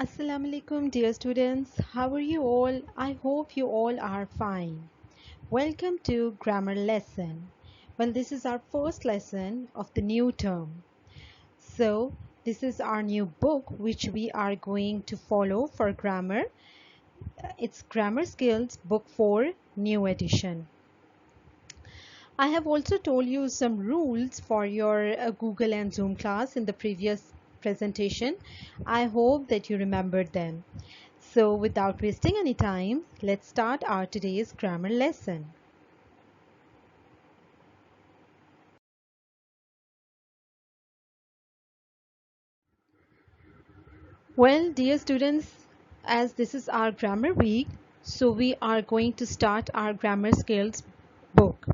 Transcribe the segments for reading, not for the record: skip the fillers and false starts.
Assalamu alaikum dear students. How are you all? I hope you all are fine. Welcome to grammar lesson. Well, this is our first lesson of the new term. So, this is our new book which we are going to follow for grammar. It's Grammar Skills Book 4 New Edition. I have also told you some rules for your Google and Zoom class in the previous presentation. I hope that you remembered them. So without wasting any time, let's start our today's grammar lesson. Well, dear students, as this is our grammar week, so we are going to start our grammar skills book.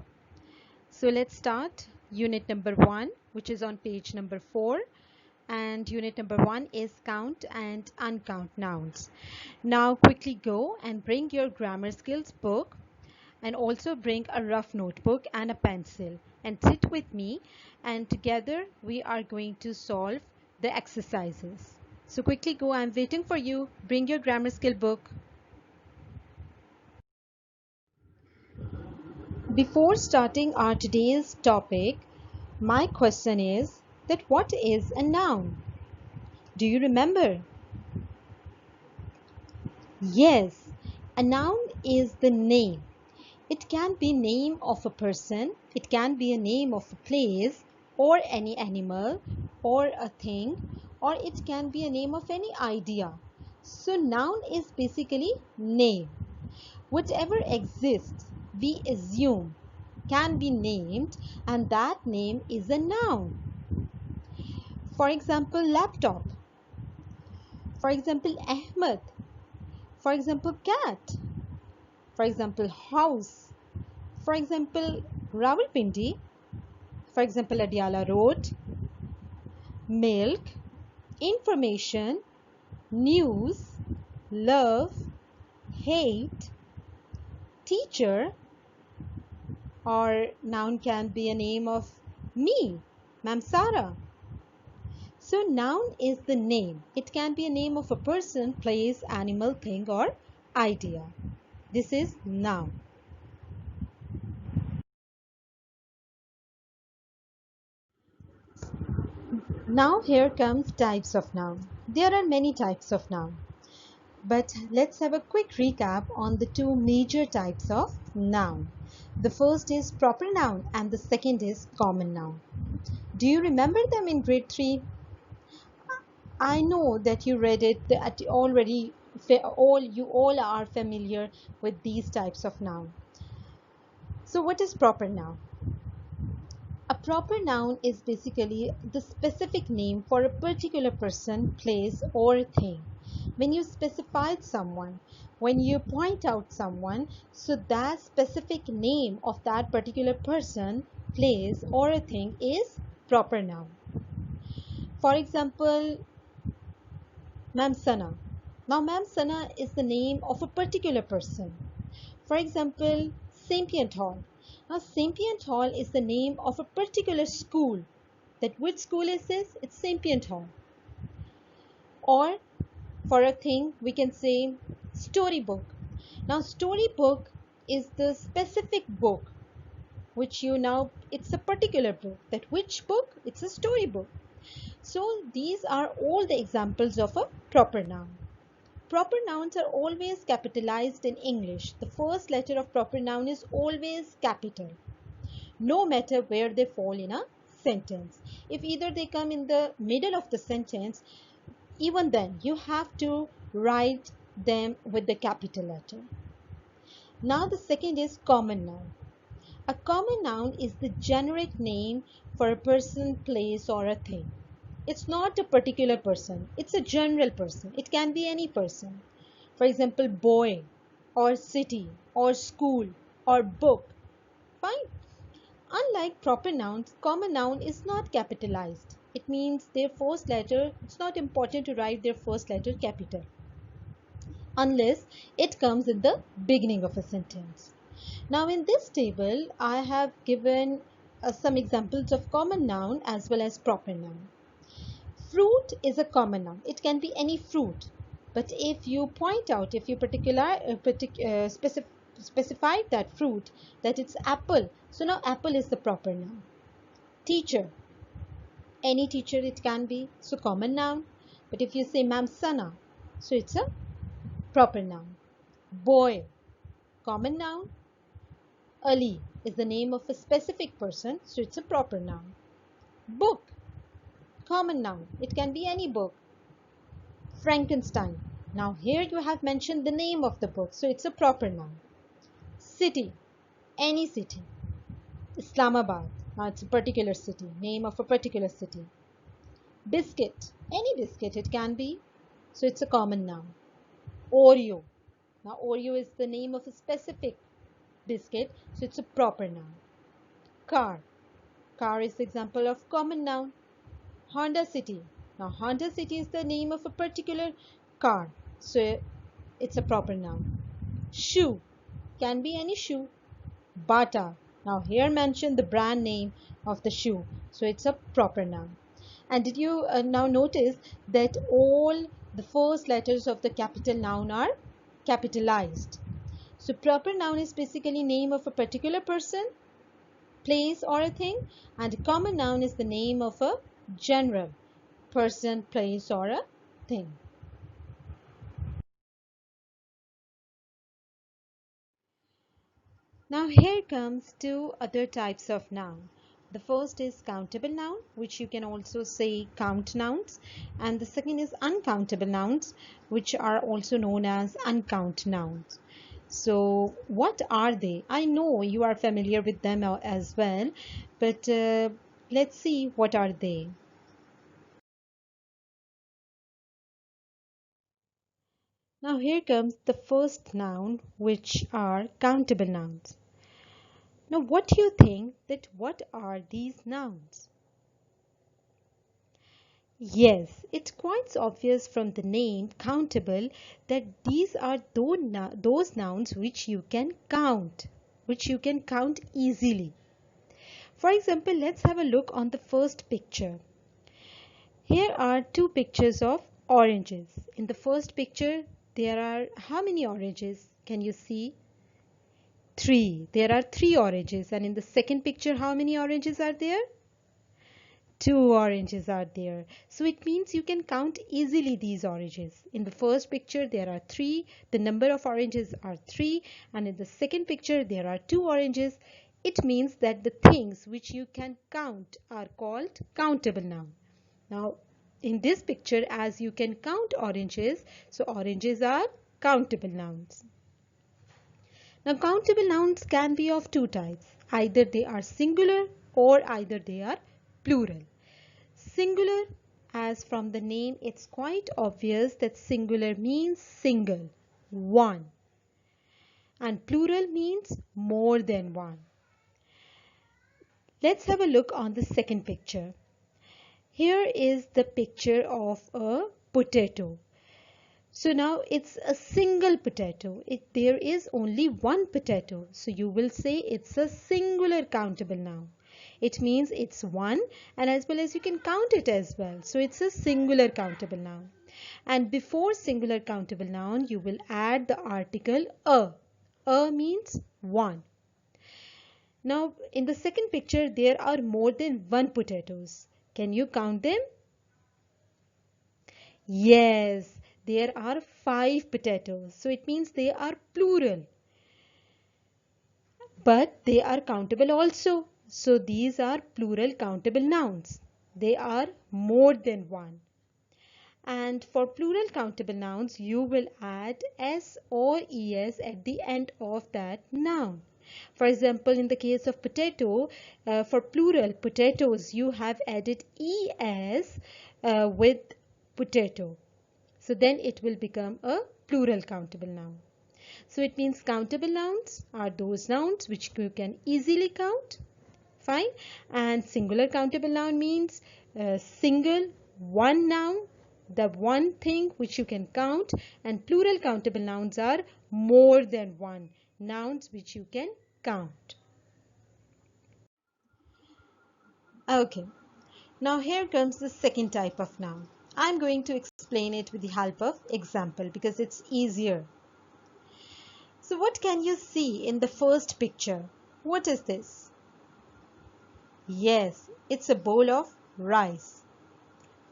So let's start unit number 1, which is on page number 4. And unit number 1 is count and uncount nouns. Now quickly go and bring your grammar skills book and also bring a rough notebook and a pencil and sit with me, and together we are going to solve the exercises. So quickly go, I'm waiting for you. Bring your grammar skill book. Before starting our today's topic, my question is that what is a noun? Do you remember? Yes, a noun is the name. It can be name of a person, it can be a name of a place or any animal or a thing, or it can be a name of any idea. So noun is basically name. Whatever exists, we assume can be named, and that name is a noun. For example, laptop. For example, Ahmed. For example, cat. For example, house. For example, Rawalpindi. For example, Adiala Road. Milk. Information. News. Love. Hate. Teacher. Or noun can be a name of me, Ma'am Sara. So noun is the name. It can be a name of a person, place, animal, thing, or idea. This is noun. Now here comes types of noun. There are many types of noun. But let's have a quick recap on the two major types of noun. The first is proper noun and the second is common noun. Do you remember them in grade 3? I know that you read it that already. You all are familiar with these types of noun. So what is proper noun? A proper noun is basically the specific name for a particular person, place, or thing. When you specify someone, when you point out someone, so that specific name of that particular person, place, or a thing is proper noun. For example, Ma'am Sana. Now, Ma'am Sana is the name of a particular person. For example, Sapient Hall. Now, Sapient Hall is the name of a particular school. That which school is this? It's Sapient Hall. Or for a thing, we can say storybook. Now, storybook is the specific book which it's a particular book. That which book? It's a storybook. So, these are all the examples of a proper noun. Proper nouns are always capitalized in English. The first letter of proper noun is always capital, no matter where they fall in a sentence. If either they come in the middle of the sentence, even then you have to write them with the capital letter. Now the second is common noun. A common noun is the generic name for a person, place, or a thing. It's not a particular person, it's a general person. It can be any person. For example, boy, or city, or school, or book. Fine. Unlike proper nouns, common noun is not capitalized. It means their first letter, it's not important to write their first letter capital unless it comes in the beginning of a sentence. Now in this table, I have given some examples of common noun as well as proper noun. Fruit is a common noun. It can be any fruit. But if you point out, if you specify that fruit, that it's apple, so now apple is the proper noun. Teacher, any teacher it can be, so common noun. But if you say ma'am Sana, so it's a proper noun. Boy, common noun. Ali is the name of a specific person, so it's a proper noun. Book, common noun. It can be any book. Frankenstein. Now here you have mentioned the name of the book, so it's a proper noun. City, any city. Islamabad. Now it's a particular city, name of a particular city. Biscuit, any biscuit it can be, so it's a common noun. Oreo. Now Oreo is the name of a specific biscuit, so it's a proper noun. Car. Car is the example of common noun. Honda City. Now Honda City is the name of a particular car, so it's a proper noun. Shoe, can be any shoe. Bata. Now here mention the brand name of the shoe, so it's a proper noun. And did you now notice that all the first letters of the capital noun are capitalized? So proper noun is basically name of a particular person, place or a thing, and a common noun is the name of a general person, place or a thing. Now here comes two other types of noun. The first is countable noun, which you can also say count nouns, and the second is uncountable nouns, which are also known as uncount nouns. So what are they? I know you are familiar with them as well, but let's see what are they. Now here comes the first noun, which are countable nouns. Now what do you think that what are these nouns? Yes, it's quite obvious from the name countable that these are those nouns which you can count, easily. For example, let's have a look on the first picture. Here are two pictures of oranges. In the first picture, there are how many oranges? Can you see? 3. There are 3 oranges. And in the second picture, how many oranges are there? 2 oranges are there. So it means you can count easily these oranges. In the first picture, there are 3. The number of oranges are 3. And in the second picture, there are 2 oranges. It means that the things which you can count are called countable noun. Now, in this picture, as you can count oranges, so oranges are countable nouns. Now, countable nouns can be of two types. Either they are singular or either they are plural. Singular, as from the name, it's quite obvious that singular means single, one. And plural means more than one. Let's have a look on the second picture. Here is the picture of a potato. So now it's a single potato. There is only one potato. So you will say it's a singular countable noun. It means it's one, and as well as you can count it as well. So it's a singular countable noun. And before singular countable noun, you will add the article a. A means one. Now in the second picture, there are more than one potatoes. Can you count them? Yes, there are 5 potatoes. So it means they are plural. But they are countable also. So these are plural countable nouns. They are more than one. And for plural countable nouns, you will add s or es at the end of that noun. For example, in the case of potato, for plural potatoes, you have added es with potato. So then it will become a plural countable noun. So it means countable nouns are those nouns which you can easily count. Fine. And singular countable noun means single, one noun, the one thing which you can count. And plural countable nouns are more than one, nouns which you can count. Okay. Now here comes the second type of noun. I'm going to explain explain it with the help of example because it's easier. So what can you see in the first picture? What is this? Yes, it's a bowl of rice.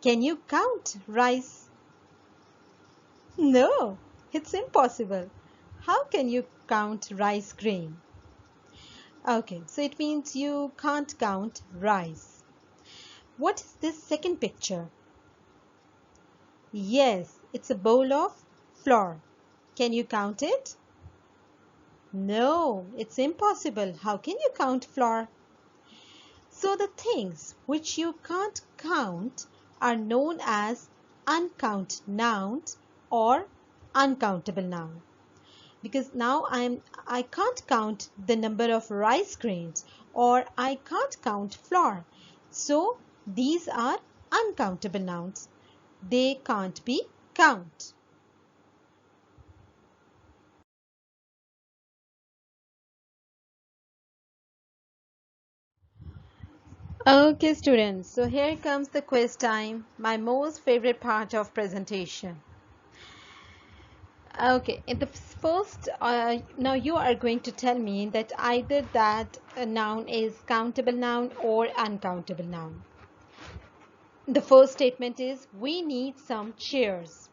Can you count rice? No, it's impossible. How can you count rice grain? Okay, so it means you can't count rice. What is this second picture? Yes, it's a bowl of flour. Can you count it? No, it's impossible. How can you count flour? So the things which you can't count are known as uncount nouns or uncountable noun. Because now I can't count the number of rice grains or I can't count flour. So these are uncountable nouns. They can't be counted. Okay students, so here comes the quiz time, my most favorite part of presentation. Okay, in the first, now you are going to tell me that either that noun is countable noun or uncountable noun. The first statement is, we need some chairs.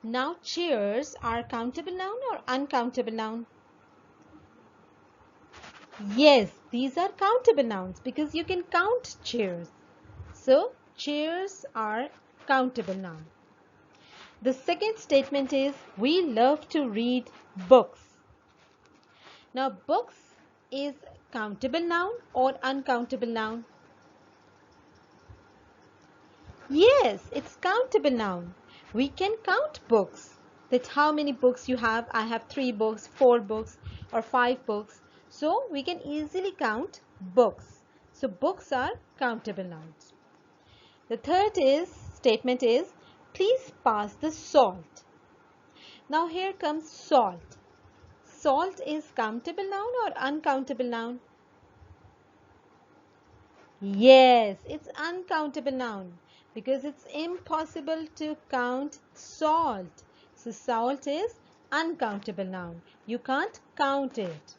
Now chairs are countable noun or uncountable noun? Yes, these are countable nouns because you can count chairs. So chairs are countable noun. The second statement is, we love to read books. Now books is countable noun or uncountable noun? Yes, it's countable noun. We can count books. That how many books you have. I have 3 books, 4 books or 5 books. So we can easily count books. So books are countable nouns. The third statement is, please pass the salt. Now here comes salt. Salt is countable noun or uncountable noun? Yes, it's uncountable noun because it's impossible to count salt. So salt is uncountable noun. You can't count it.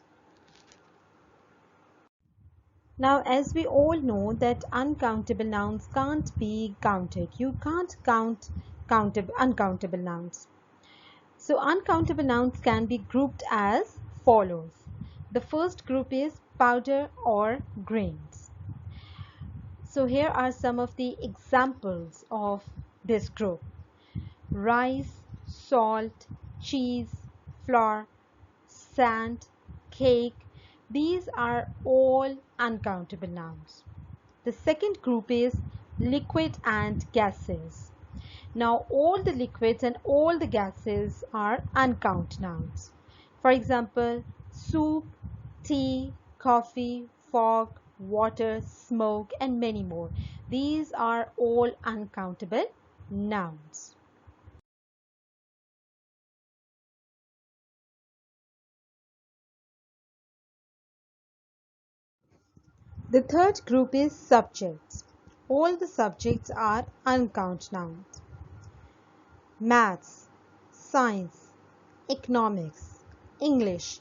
Now as we all know that uncountable nouns can't be counted. You can't count uncountable nouns. So uncountable nouns can be grouped as follows. The first group is powder or grains. So here are some of the examples of this group. Rice, salt, cheese, flour, sand, cake. These are all uncountable nouns. The second group is liquid and gases. Now all the liquids and all the gases are uncountable nouns. For example, soup, tea, coffee, fog, water, smoke, and many more. These are all uncountable nouns. The third group is subjects. All the subjects are uncountable nouns. Maths, science, economics, English,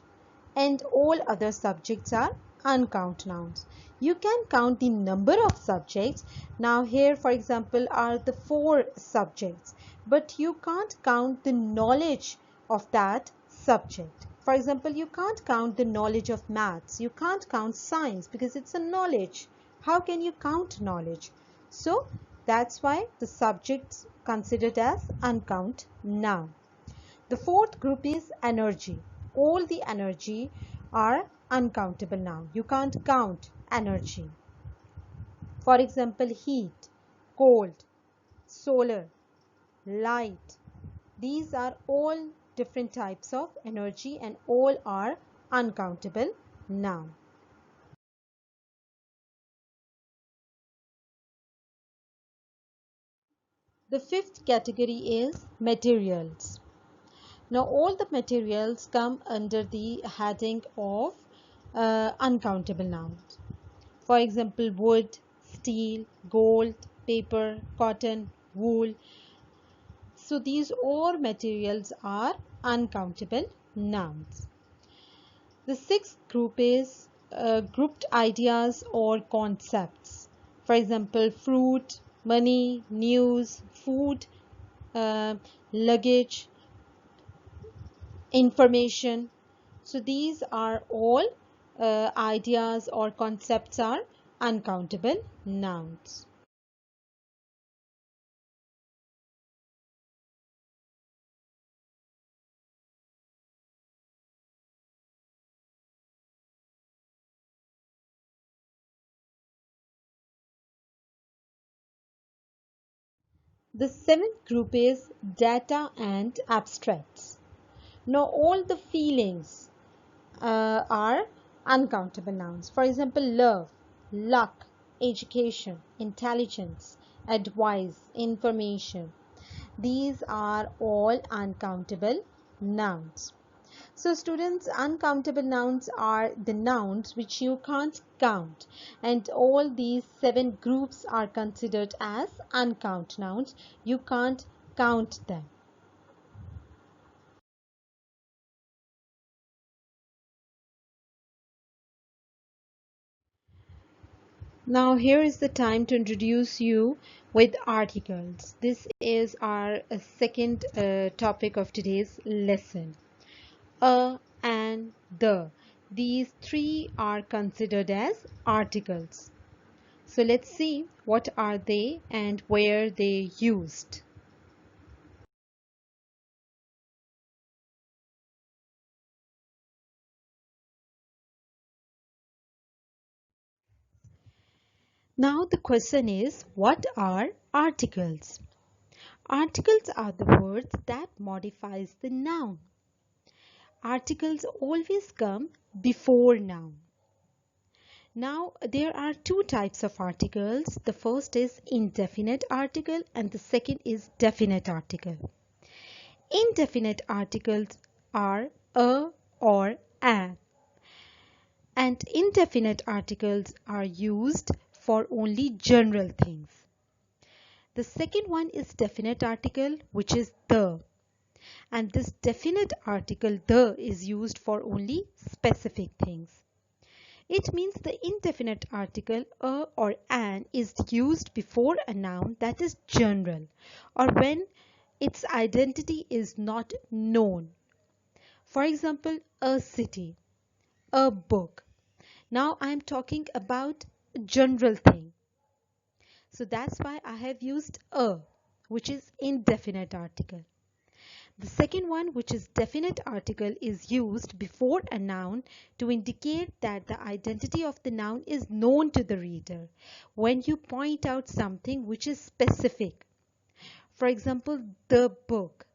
and all other subjects are uncountable nouns. You can count the number of subjects. Now here for example are the 4 subjects, but you can't count the knowledge of that subject. For example, you can't count the knowledge of maths. You can't count science because it's a knowledge. How can you count knowledge? So that's why the subjects considered as uncountable noun. The fourth group is energy. All the energy are uncountable noun. You can't count energy. For example, heat, cold, solar, light. These are all different types of energy and all are uncountable noun. The fifth category is materials. Now all the materials come under the heading of uncountable nouns. For example, wood, steel, gold, paper, cotton, wool. So these all materials are uncountable nouns. The sixth group is grouped ideas or concepts. For example, fruit, money, news, food, uh, luggage, information. So these are all ideas or concepts are uncountable nouns. The seventh group is data and abstracts. Now all the feelings are uncountable nouns. For example, love, luck, education, intelligence, advice, information. These are all uncountable nouns. So students, uncountable nouns are the nouns which you can't count, and all these seven groups are considered as uncount nouns. You can't count them. Now here is the time to introduce you with articles. This is our second topic of today's lesson. A and the. These three are considered as articles. So let's see what are they and where they used. Now the question is, what are articles? Articles are the words that modifies the noun. Articles always come before noun. Now there are two types of articles. The first is indefinite article and the second is definite article. Indefinite articles are a or an, and indefinite articles are used for only general things. The second one is definite article, which is the, and this definite article the is used for only specific things. It means the indefinite article a or an is used before a noun that is general or when its identity is not known. For example, a city, a book. Now I am talking about a general thing. So that's why I have used a, which is indefinite article. The second one, which is definite article, is used before a noun to indicate that the identity of the noun is known to the reader when you point out something which is specific. For example, the book,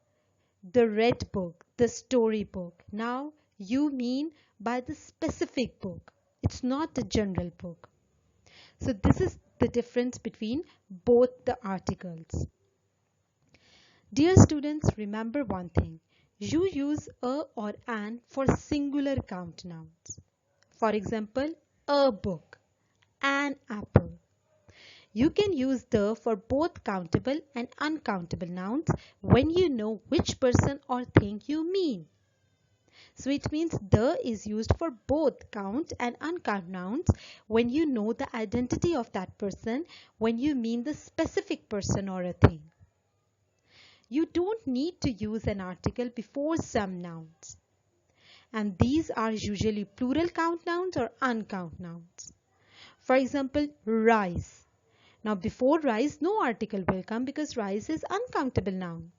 the red book, the story book. Now you mean by the specific book. It's not the general book. So this is the difference between both the articles. Dear students, remember one thing. You use a or an for singular count nouns. For example, a book, an apple. You can use the for both countable and uncountable nouns when you know which person or thing you mean. So it means the is used for both count and uncount nouns when you know the identity of that person, when you mean the specific person or a thing. You don't need to use an article before some nouns. And these are usually plural count nouns or uncount nouns. For example, rice. Now before rice, no article will come because rice is uncountable noun.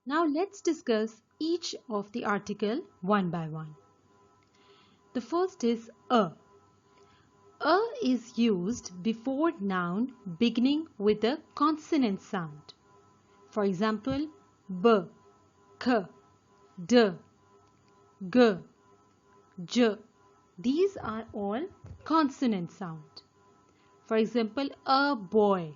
Now let's discuss each of the article one by one. The first is a. A is used before noun beginning with a consonant sound. For example, b, k, d, g, j. These are all consonant sound. For example, a boy.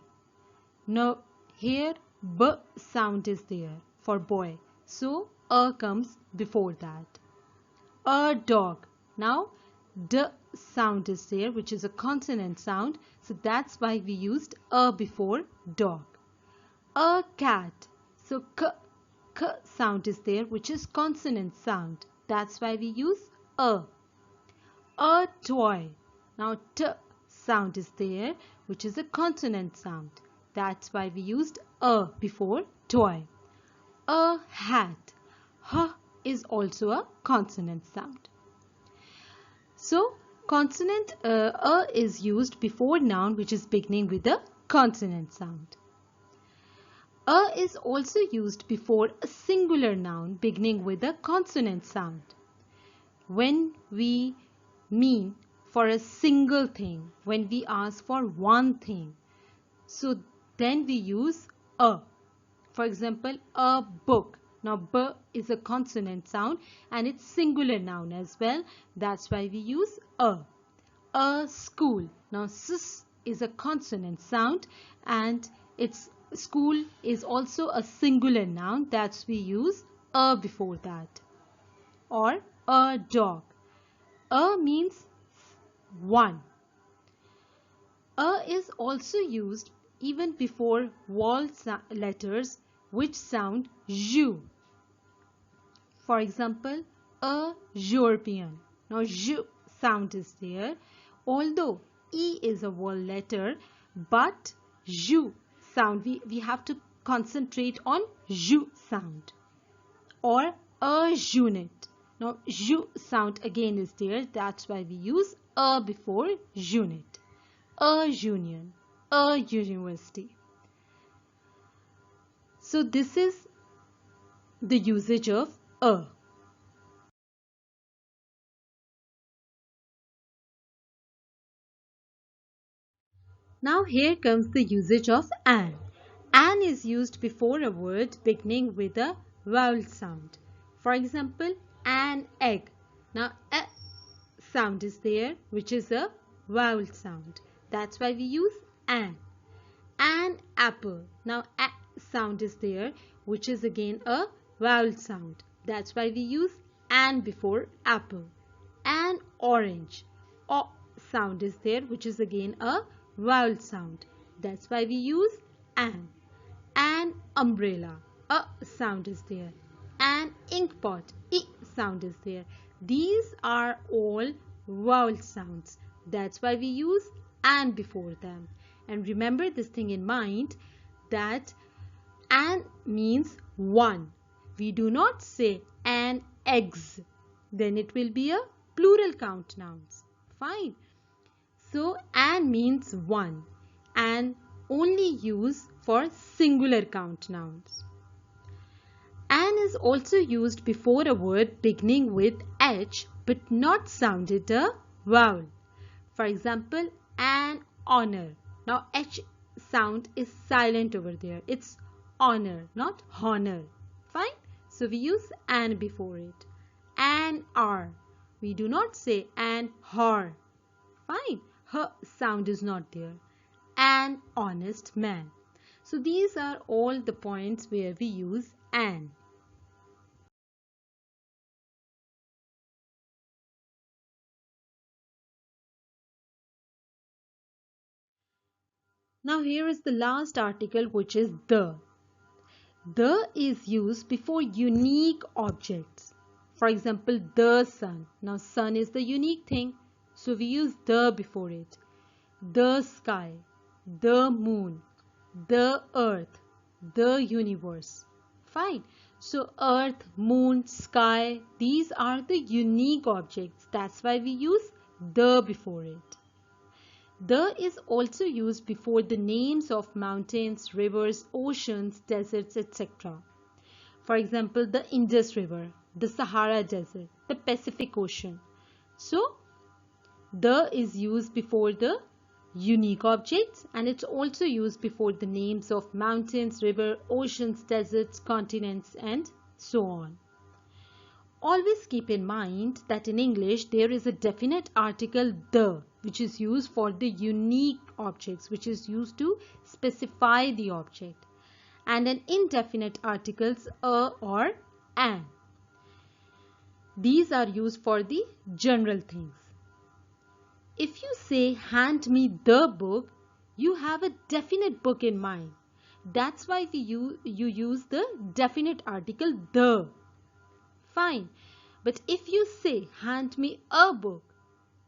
Now here b sound is there for boy. So a comes before that. A dog. Now d sound is there, which is a consonant sound. So that's why we used a before dog. A cat. So k sound is there, which is consonant sound. That's why we use a. A toy. Now t sound is there, which is a consonant sound. That's why we used a before toy. A hat. H is also a consonant sound. So consonant a is used before noun which is beginning with a consonant sound. A is also used before a singular noun beginning with a consonant sound. When we mean for a single thing, when we ask for one thing, so then we use a. For example, a book. Now b is a consonant sound and it's singular noun as well. That's why we use a. A school. Now s is a consonant sound and its school is also a singular noun. That's we use a before that. Or a dog. A means one. A is also used even before vowel letters which sound U. For example, a European. Now J sound is there. Although E is a vowel letter, but U sound, we have to concentrate on U sound. Or a unit. Now U sound again is there. That's why we use a before unit. A union. A university. So this is the usage of a. Now here comes the usage of an. An is used before a word beginning with a vowel sound. For example, an egg. Now a sound is there, which is a vowel sound. That's why we use an. An apple. Now a sound is there, which is again a vowel sound. That's why we use an before apple. An orange. O sound is there, which is again a vowel sound. That's why we use an. An umbrella. A sound is there. An ink pot. E sound is there. These are all vowel sounds. That's why we use an before them. And remember this thing in mind, that an means one. We do not say an eggs. Then it will be a plural count nouns. Fine. So an means one and only used for singular count nouns. An is also used before a word beginning with H but not sounded a vowel. For example, an honor. Now H sound is silent over there. It's honor, not honor. Fine. So we use an before it. An hour. We do not say an hour. Fine. Her sound is not there. An honest man. So these are all the points where we use an. Now here is the last article, which is the. The is used before unique objects. For example, the sun. Now sun is the unique thing, so we use the before it. The sky, the moon, the earth, the universe. Fine. So earth, moon, sky, these are the unique objects. That's why we use the before it. The is also used before the names of mountains, rivers, oceans, deserts, etc. For example, the Indus River, the Sahara Desert, the Pacific Ocean. So, the is used before the unique objects and it's also used before the names of mountains, rivers, oceans, deserts, continents and so on. Always keep in mind that in English there is a definite article the, which is used for the unique objects, which is used to specify the object, and an indefinite articles a or an. These are used for the general things. if you say hand me the book, you have a definite book in mind. That's why you use the definite article the. Fine. But if you say hand me a book,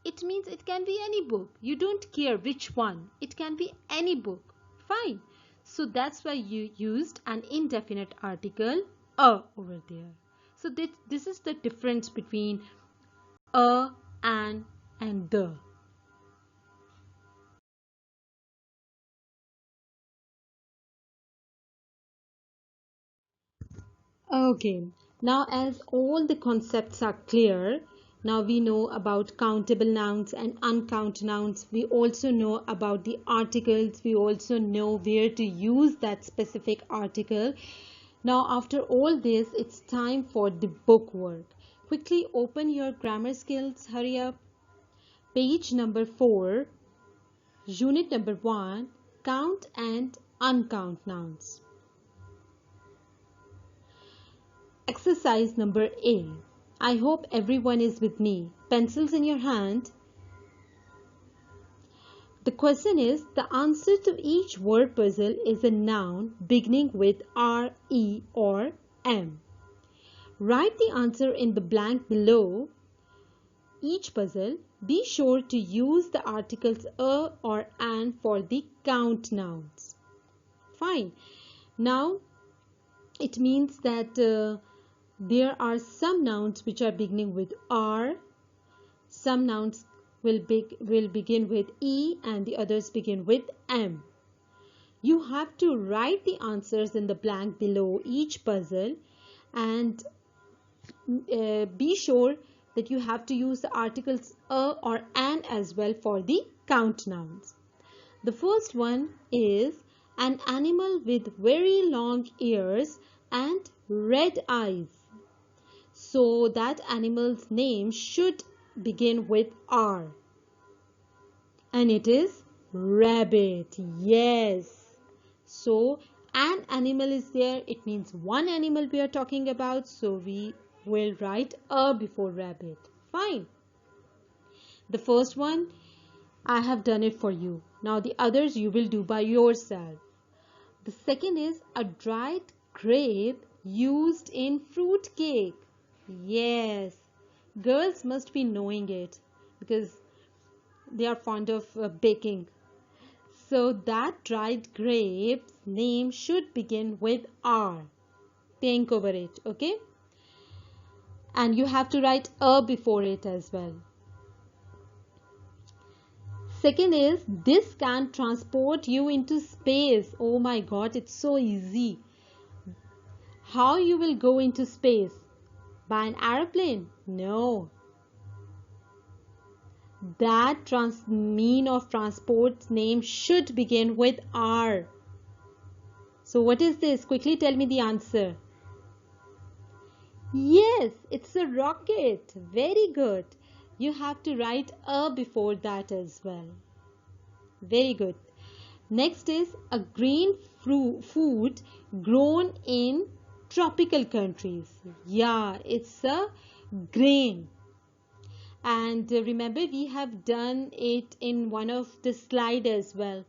it means it can be any book. You don't care which one. It can be any book. Fine. So that's why you used an indefinite article a over there. So this is the difference between a, an, and the. Okay, now as all the concepts are clear, now we know about countable nouns and uncountable nouns. We also know about the articles. We also know where to use that specific article. Now after all this, it's time for the book work. Quickly open your grammar skills. Hurry up. Page number 4, unit number 1, count and uncount nouns. Exercise number A. I hope everyone is with me. Pencils in your hand. The question is, the answer to each word puzzle is a noun beginning with R, E or M. Write the answer in the blank below each puzzle. Be sure to use the articles a or an for the count nouns. Fine. Now, it means that there are some nouns which are beginning with R, some nouns will begin with E, and the others begin with M. You have to write the answers in the blank below each puzzle, and be sure that you have to use the articles a or an as well for the count nouns. The first one is an animal with very long ears and red eyes. So that animal's name should begin with R. And it is rabbit. Yes. So an animal is there. It means one animal we are talking about. So we will write a before rabbit. Fine. The first one, I have done it for you. Now the others you will do by yourself. The second is a dried grape used in fruit cake. Yes, girls must be knowing it because they are fond of baking. So that dried grape's name should begin with R. Think over it, okay? And you have to write a before it as well. Second is, this can transport you into space. Oh my God, it's so easy. How you will go into space? By an aeroplane? No. That mean of transport's name should begin with R. So what is this? Quickly tell me the answer. Yes, it's a rocket. Very good. You have to write a before that as well. Very good. Next is a green food grown in tropical countries. Yeah, it's a grain. And remember, we have done it in one of the slide as well.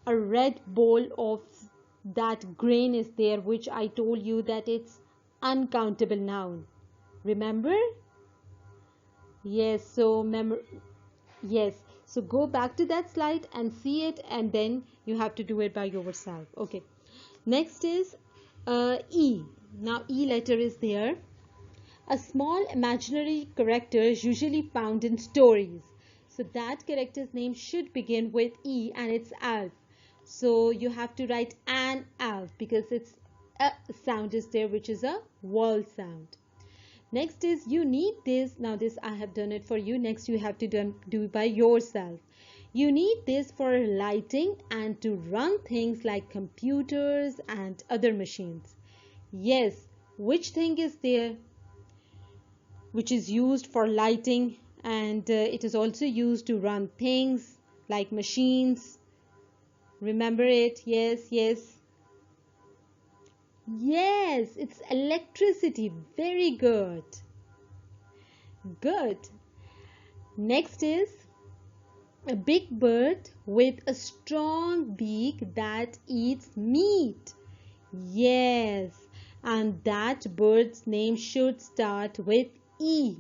A red bowl of that grain is there, which I told you that it's uncountable noun. Remember? Yes, so yes. So go back to that slide and see it, and then you have to do it by yourself. Okay. Next is E. Now E letter is there. A small imaginary character usually found in stories. So that character's name should begin with E, and it's Alf. So you have to write an Alf because it's a sound is there, which is a vowel sound. Next is you need this. Now this I have done it for you. Next you have to do it by yourself. You need this for lighting and to run things like computers and other machines. Yes, which thing is there which is used for lighting, and it is also used to run things like machines? Remember it? Yes, yes. Yes, it's electricity. Very good. Good. Next is A big bird with a strong beak that eats meat. Yes, and that bird's name should start with E.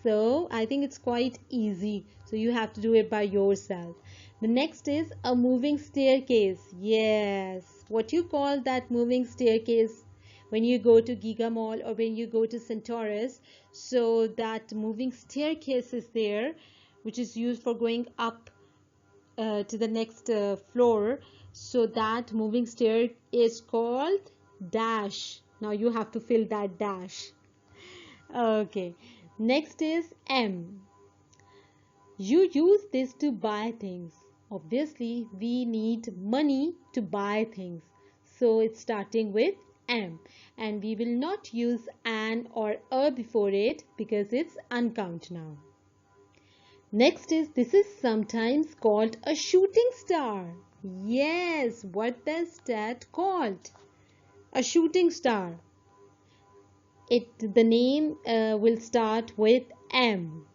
So I think it's quite easy. So you have to do it by yourself. The next is a moving staircase. Yes. What you call that moving staircase when you go to Giga Mall or when you go to Centaurus? So that moving staircase is there, which is used for going up to the next floor. So that moving stair is called dash. Now you have to fill that dash. Okay. Next is M. You use this to buy things. Obviously, we need money to buy things. So it's starting with M. And we will not use an or a before it because it's uncount now. Next is, this is sometimes called a shooting star. Yes, what does that called? A shooting star. The name will start with M.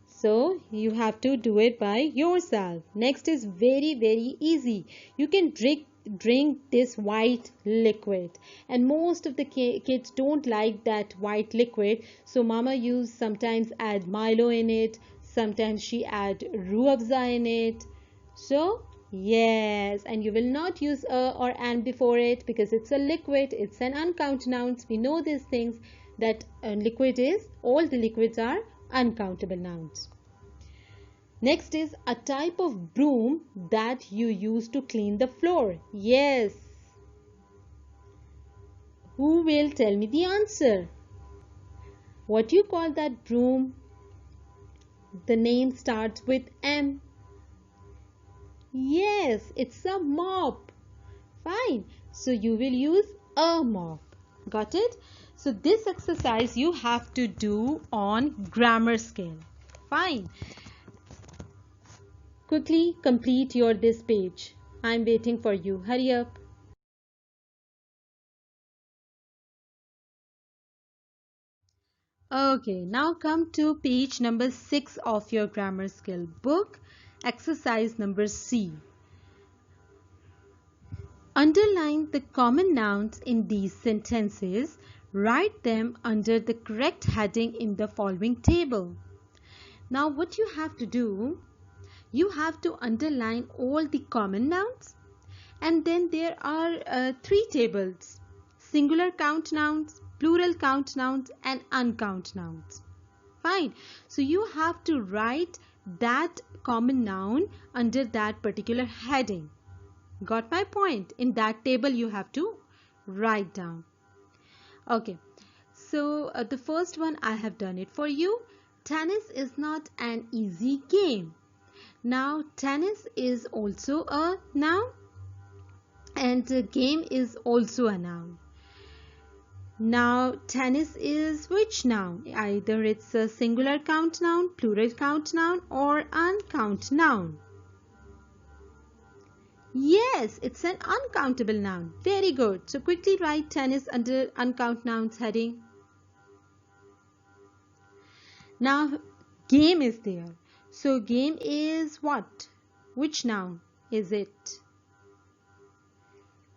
So you have to do it by yourself. Next is very easy. You can drink this white liquid, and most of the kids don't like that white liquid, so mama sometimes add Milo in it, sometimes she add ruafza in it. So yes, and you will not use a or an before it because it's a liquid, it's an uncountable noun. We know these things, that liquid is, all the liquids are uncountable nouns. Next is a type of broom that you use to clean the floor. Yes. Who will tell me the answer? What do you call that broom? The name starts with M. Yes, it's a mop. Fine. So you will use a mop. Got it? So this exercise you have to do on grammar skill. Fine. Quickly complete this page. I'm waiting for you. Hurry up. Okay, now come to page number 6 of your grammar skill book, exercise number C. Underline the common nouns in these sentences. Write them under the correct heading in the following table. Now what you have to do, you have to underline all the common nouns, and then there are 3 tables: singular count nouns, plural count nouns, and uncount nouns. Fine. So you have to write that common noun under that particular heading. Got my point? In that table you have to write down. Okay. So the first one, I have done it for you. Tennis is not an easy game. Now tennis is also a noun, and game is also a noun. Now tennis is which noun? Either it's a singular count noun, plural count noun, or uncount noun. Yes, it's an uncountable noun. Very good. So quickly write tennis under uncount nouns heading. Now game is there. So game is what? Which noun is it?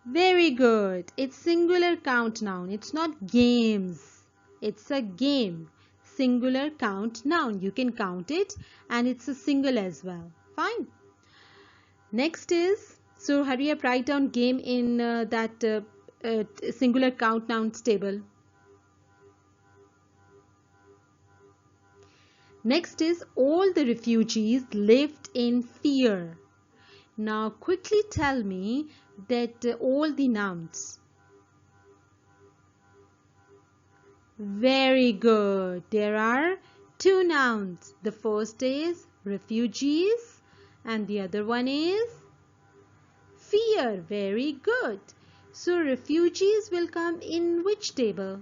Very good. It's singular count noun. It's not games. It's a game. Singular count noun. You can count it, and it's a single as well. Fine. Next is, so hurry up, write down game in that singular count nouns table. Next is, all the refugees lived in fear. Now quickly tell me that all the nouns. Very good. There are 2 nouns. The first is refugees and the other one is fear. Very good. So refugees will come in which table?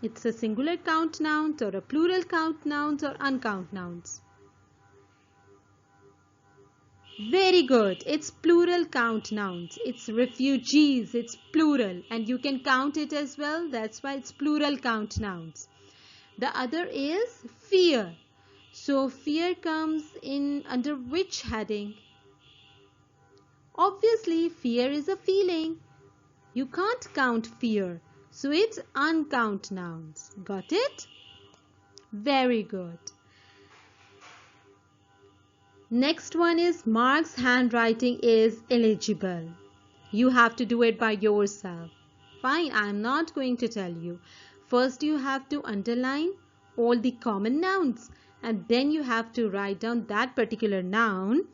It's a singular count nouns or a plural count nouns or uncount nouns? Very good. It's plural count nouns. It's refugees. It's plural. And you can count it as well. That's why it's plural count nouns. The other is fear. So fear comes in under which heading? Obviously, fear is a feeling. You can't count fear. So it's uncount nouns. Got it? Very good. Next one is Mark's handwriting is illegible. You have to do it by yourself. Fine, I am not going to tell you. First you have to underline all the common nouns and then you have to write down that particular noun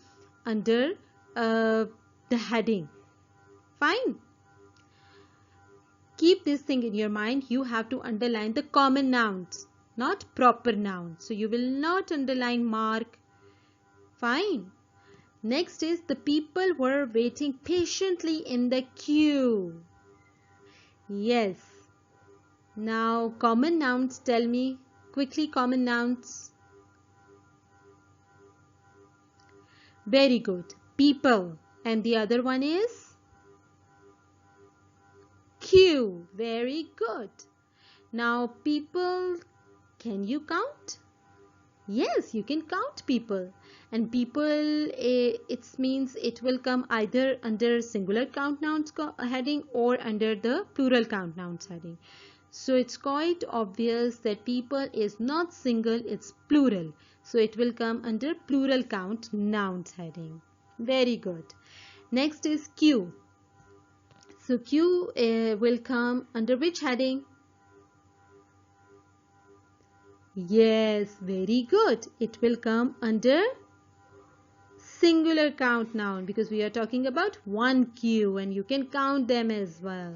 under the heading. Fine. Keep this thing in your mind. You have to underline the common nouns, not proper nouns. So you will not underline Mark. Fine. Next is the people were waiting patiently in the queue. Yes. Now common nouns, tell me quickly common nouns. Very good. People. And the other one is queue. Very good. Now people, can you count? Yes, you can count people. And people, it means it will come either under singular count nouns heading or under the plural count nouns heading. So it's quite obvious that people is not single, it's plural. So it will come under plural count nouns heading. Very good. Next is Q. So Q will come under which heading? Yes, very good. It will come under singular count noun because we are talking about one queue and you can count them as well.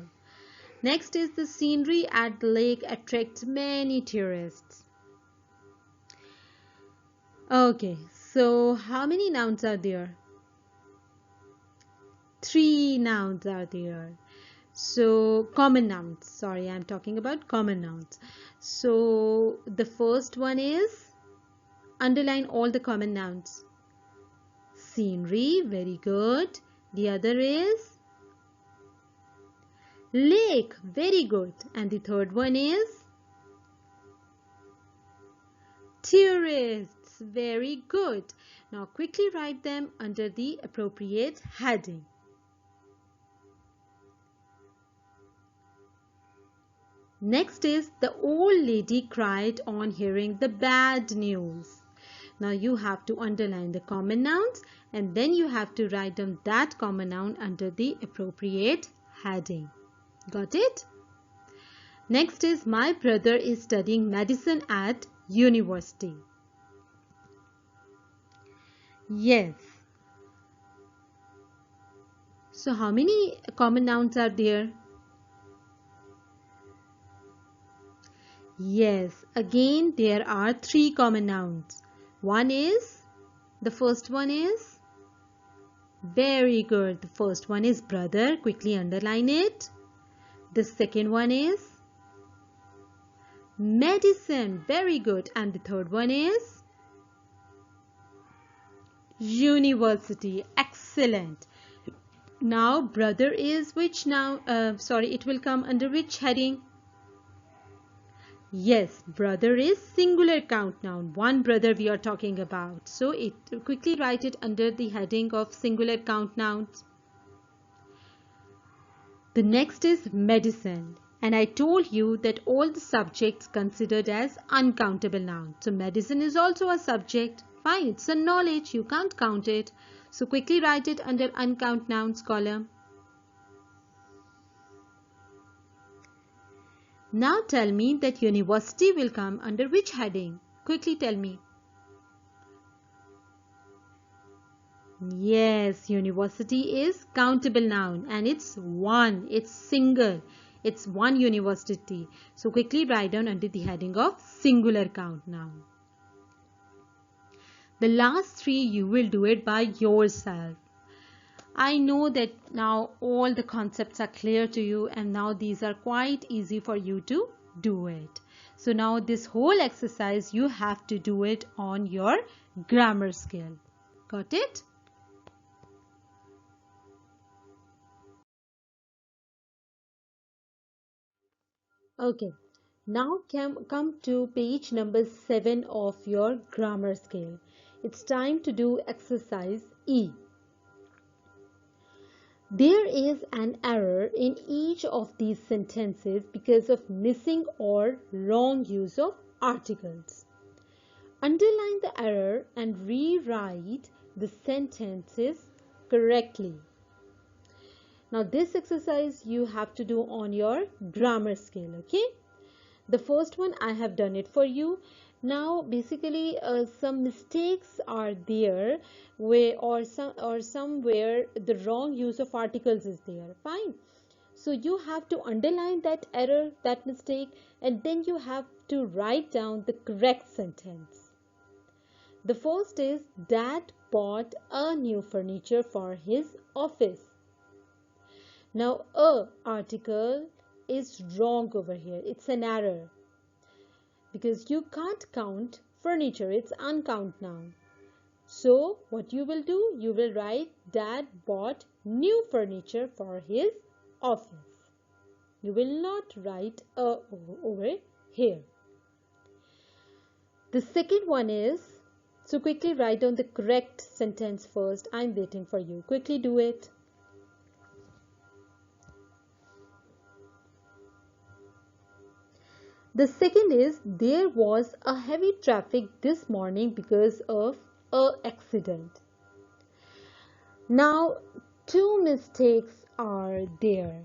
Next is the scenery at the lake attracts many tourists. Okay, so how many nouns are there? 3 nouns are there. So common nouns, sorry, I'm talking about common nouns. So the first one is underline all the common nouns. Scenery, very good. The other is lake, very good. And the third one is tourists, very good. Now quickly write them under the appropriate heading. Next is the old lady cried on hearing the bad news. Now you have to underline the common nouns and then you have to write down that common noun under the appropriate heading. Got it? Next is my brother is studying medicine at university. Yes. So how many common nouns are there? Yes, again there are 3 common nouns. The first one is, very good, the first one is brother, quickly underline it. The second one is medicine, very good, and the third one is university, excellent. Now brother is which now, it will come under which heading? Yes, brother is singular count noun. One brother we are talking about. So quickly write it under the heading of singular count nouns. The next is medicine. And I told you that all the subjects considered as uncountable nouns. So medicine is also a subject. Fine, it's a knowledge. You can't count it. So quickly write it under uncount nouns column. Now tell me that university will come under which heading? Quickly tell me. Yes, university is countable noun and it's one, it's single, it's one university. So quickly write down under the heading of singular count noun. The last 3 you will do it by yourself. I know that now all the concepts are clear to you and now these are quite easy for you to do it. So now this whole exercise you have to do it on your grammar skill. Got it? Okay. Now come to page number 7 of your grammar scale. It's time to do exercise E. There is an error in each of these sentences because of missing or wrong use of articles. Underline the error and rewrite the sentences correctly. Now this exercise you have to do on your grammar scale, okay? The first one I have done it for you. Now basically some mistakes are there or somewhere the wrong use of articles is there. Fine. So you have to underline that error, that mistake, and then you have to write down the correct sentence. The first is Dad bought a new furniture for his office. Now a article is wrong over here. It's an error because you can't count furniture. It's uncount noun. So what you will do? You will write Dad bought new furniture for his office. You will not write a over here. The second one is, so quickly write down the correct sentence first. I'm waiting for you. Quickly do it. The second is, there was a heavy traffic this morning because of an accident. Now, two mistakes are there.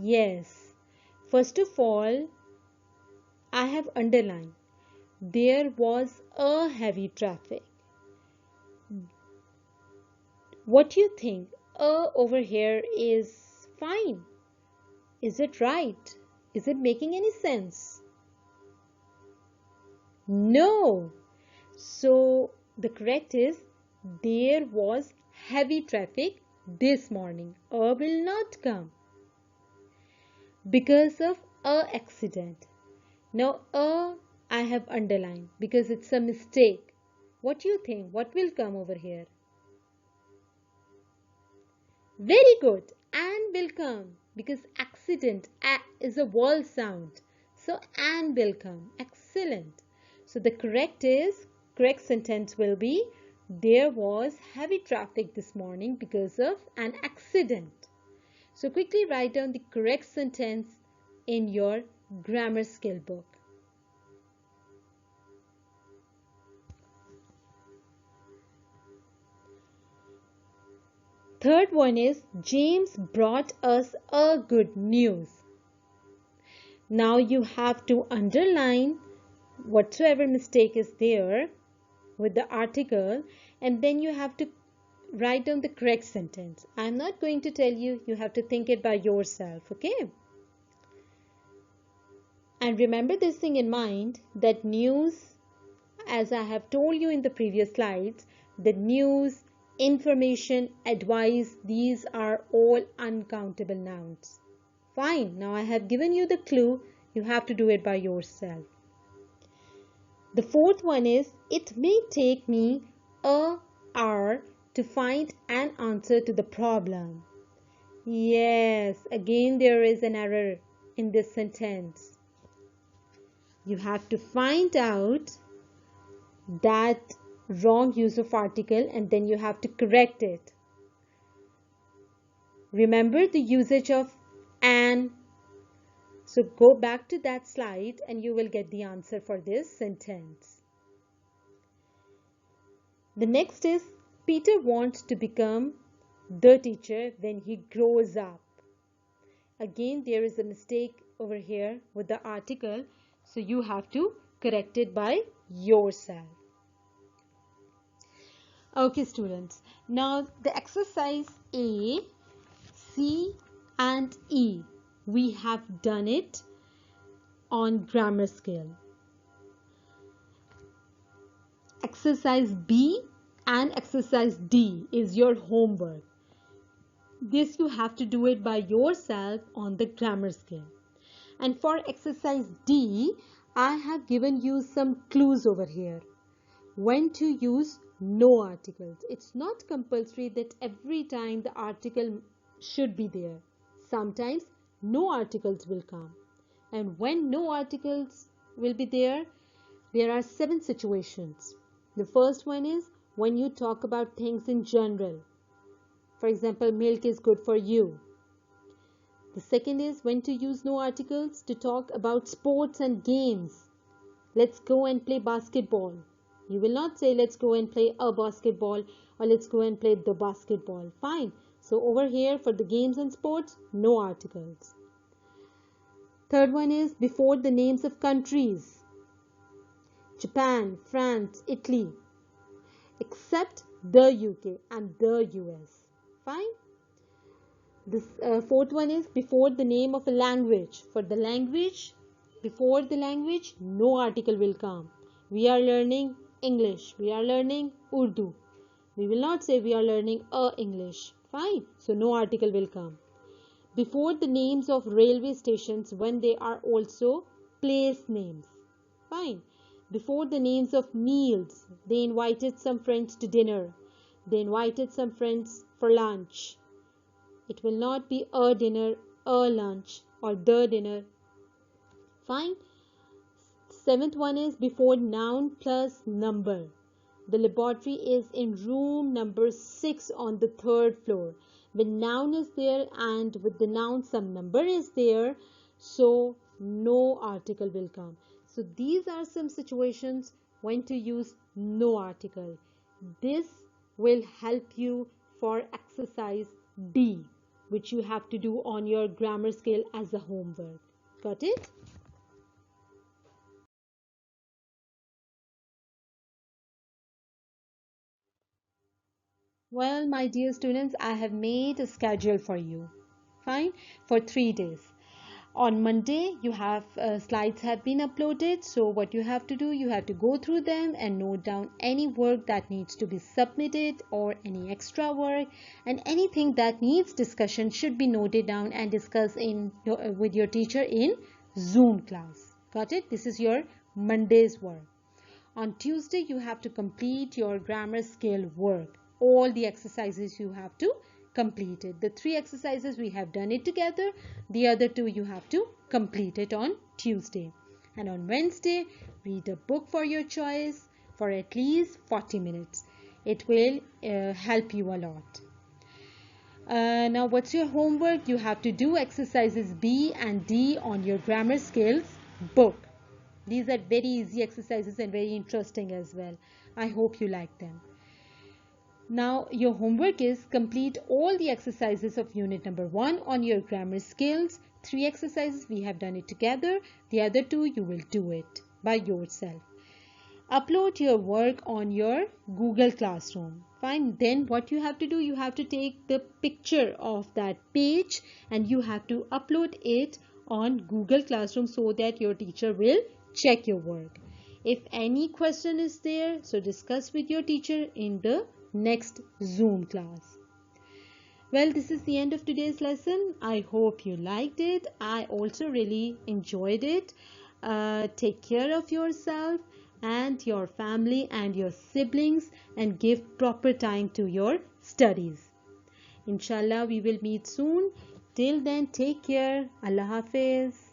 Yes. First of all, I have underlined, there was a heavy traffic. What do you think? A over here is fine. Is it right? Is it making any sense? No. So the correct is, there was heavy traffic this morning. A will not come because of a accident. Now a I have underlined because it's a mistake. What do you think? What will come over here? Very good. An will come because accident is a vowel sound. So an will come. Excellent. So the correct sentence will be, there was heavy traffic this morning because of an accident. So quickly write down the correct sentence in your grammar skill book. Third one is, James brought us a good news. Now you have to underline whatsoever mistake is there with the article, and then you have to write down the correct sentence. I'm not going to tell you, you have to think it by yourself, okay? And remember this thing in mind, that news, as I have told you in the previous slides, the news, information, advice, these are all uncountable nouns. Fine, now I have given you the clue, you have to do it by yourself. The fourth one is, it may take me an hour to find an answer to the problem. Yes, again there is an error in this sentence. You have to find out that wrong use of article and then you have to correct it. Remember the usage of an. So go back to that slide and you will get the answer for this sentence. The next is, Peter wants to become the teacher when he grows up. Again, there is a mistake over here with the article. So you have to correct it by yourself. Okay, students. Now the exercise A, C and E. We have done it on grammar scale. Exercise B and exercise D is your homework. This you have to do it by yourself on the grammar scale. And for exercise D, I have given you some clues over here. When to use no articles. It's not compulsory that every time the article should be there. Sometimes no articles will come. And when no articles will be there, there are 7 situations. The first one is when you talk about things in general. For example, milk is good for you. The second is when to use no articles to talk about sports and games. Let's go and play basketball. You will not say let's go and play a basketball or let's go and play the basketball. Fine. So over here for the games and sports, no articles. Third one is before the names of countries. Japan, France, Italy, except the UK and the US. Fine. The fourth one is before the name of a language. For the language, before the language, no article will come. We are learning English. We are learning Urdu. We will not say we are learning English. Fine. So no article will come. Before the names of railway stations when they are also place names. Fine. Before the names of meals. They invited some friends to dinner. They invited some friends for lunch. It will not be a dinner, a lunch, or the dinner. Fine. Seventh one is before noun plus number. The laboratory is in room number 6 on the 3rd floor. When noun is there and with the noun some number is there, so no article will come. So these are some situations when to use no article. This will help you for exercise D, which you have to do on your grammar scale as a homework. Got it? Well, my dear students, I have made a schedule for you. Fine, for 3 days. On Monday, you have slides have been uploaded. So what you have to do, you have to go through them and note down any work that needs to be submitted or any extra work, and anything that needs discussion should be noted down and discussed with your teacher in Zoom class. Got it? This is your Monday's work. On Tuesday, you have to complete your grammar scale work. All the exercises you have to complete it. The 3 exercises we have done it together. The other 2 you have to complete it on Tuesday. And on Wednesday, read a book for your choice for at least 40 minutes. It will help you a lot. Now, what's your homework? You have to do exercises B and D on your grammar skills book. These are very easy exercises and very interesting as well. I hope you like them. Now, your homework is complete all the exercises of unit number 1 on your grammar skills. 3 exercises, we have done it together. The other 2, you will do it by yourself. Upload your work on your Google Classroom. Fine. Then what you have to do, you have to take the picture of that page and you have to upload it on Google Classroom so that your teacher will check your work. If any question is there, so discuss with your teacher in the next Zoom class. Well, this is the end of today's lesson. I hope you liked it. I also really enjoyed it. Take care of yourself and your family and your siblings and give proper time to your studies. Inshallah, we will meet soon. Till then, take care. Allah Hafiz.